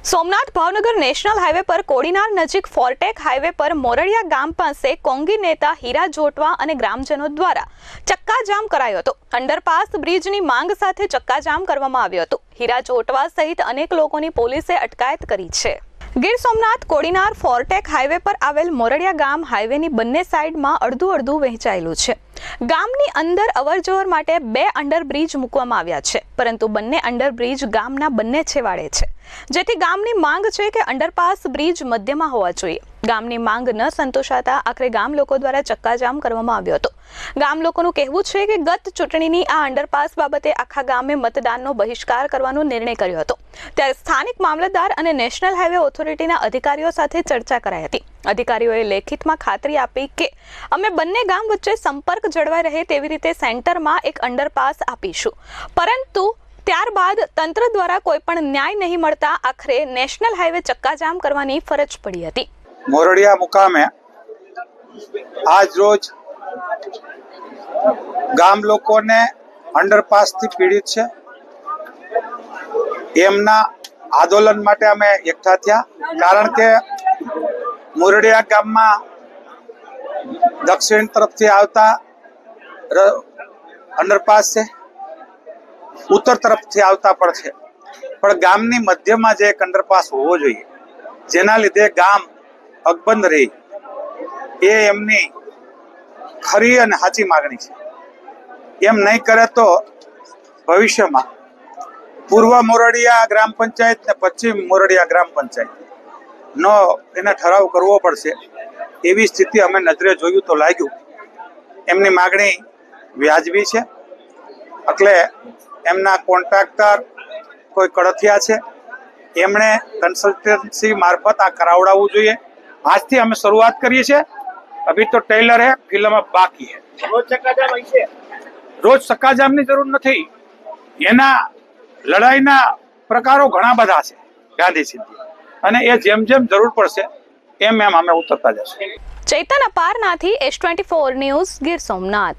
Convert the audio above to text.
Somnath Bhavnagar national highway પર કોડીનાર નજીક ફોરટેક highway પર મોરડિયા ગામ પાસે કોંગી નેતા હીરા જોટવા અને ગ્રામજનો દ્વારા ચક્કાજામ કરાયો હતો। અંડરપાસ બ્રિજની માંગ સાથે ચક્કાજામ કરવામાં આવ્યો હતો। હીરા જોટવા સહિત અનેક લોકોની પોલીસે અટકાયત કરી છે। ગીર સોમનાથ કોડીનાર ફોરટેક હાઈવે પર આવેલ મોરડિયા ગામ હાઈવેની બંને સાઈડમાં અડધું વહેંચાયેલું છે। ગામની અંદર અવરજવર માટે 2 અંડરબ્રિજ મૂકવામાં આવ્યા છે, પરંતુ બંને અંડરબ્રિજ ગામના બંને છેવાડે છે, જેથી ગામની માંગ છે કે અંડરપાસ બ્રિજ મધ્યમાં હોવા જોઈએ। ગામની માંગ ન સંતોષાતા આખરે ગામ લોકો દ્વારા ચક્કાજામ કરવામાં આવ્યો હતો। ગામ લોકોનું કહેવું છે કે ગત ચૂંટણીની આ અંડરપાસ બાબતે આખા ગામે મતદાનનો બહિષ્કાર કરવાનો નિર્ણય કર્યો હતો। ત્યારે સ્થાનિક મામલતદાર અને નેશનલ હાઈવે ઓથોરિટીના અધિકારીઓ સાથે ચર્ચા કરાઈ હતી। અધિકારીઓએ લેખિતમાં ખાતરી આપી કે અમે બંને ગામ વચ્ચે સંપર્ક જળવાઈ રહે તેવી રીતે સેન્ટરમાં એક અંડરપાસ આપીશું, પરંતુ ત્યારબાદ તંત્ર દ્વારા કોઈ પણ ન્યાય નહીં મળતા આખરે નેશનલ હાઈવે ચક્કાજામ કરવાની ફરજ પડી હતી। મોરડિયા મુકામે આજ રોજ ગામ લોકોને અંડરપાસથી પીડિત છે, એમના આંદોલન માટે અમે એકઠા થયા। કારણ કે મોરડિયા ગામમાં દક્ષિણ તરફથી આવતા અંડરપાસ છે, ઉત્તર તરફથી આવતા પણ છે, પણ ગામની મધ્યમાં જે એક અંડરપાસ હોવો જોઈએ, જેના લીધે ગામ અકબંધ રહી, એ એમની ખરી અને સાચી માગણી છે। એમ નહીં કરે તો ભવિષ્યમાં પૂર્વ મોરડિયા ગ્રામ પંચાયત ને પશ્ચિમ મોરડિયા ગ્રામ પંચાયત નો એને ઠરાવ કરવો પડશે, એવી સ્થિતિ અમે નજરે જોયું તો લાગ્યું એમની માગણી વ્યાજબી છે। એટલે એમના કોન્ટ્રાક્ટર કોઈ કડથિયા છે, એમણે કન્સલ્ટન્સી મારફત આ કરાવડાવવું જોઈએ। આજથી અમે શરૂઆત કરીએ છીએ। અભી તો ટેલર હે, ફિલ્મ બાકી હે। રોજ ચક્કાજામની જરૂર નથી, એના લડાઈના પ્રકારો ઘણા બધા છે ગાંધી સિદ્ધિ, અને એ જેમ જેમ જરૂર પડશે એમ અમે ઉતરતા જશું। ચેતન અપારનાથી S24 ન્યૂઝ ગીર સોમનાથ।